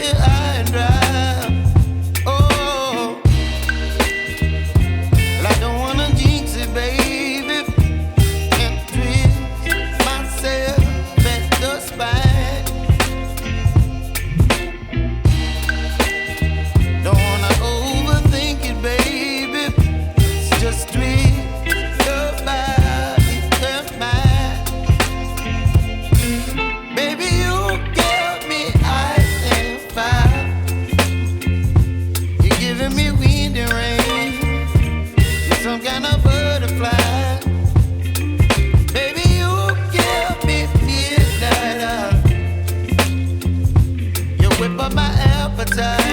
high and dry. Oh, well, I don't wanna jinx it, baby, and twist myself at the spine. Don't wanna overthink it, baby. It's just twist your body and mine. Baby, you give me ice and fire. You're giving me wind and rain. You're some kind of butterfly. Baby, you give me midnight. You whip up my appetite.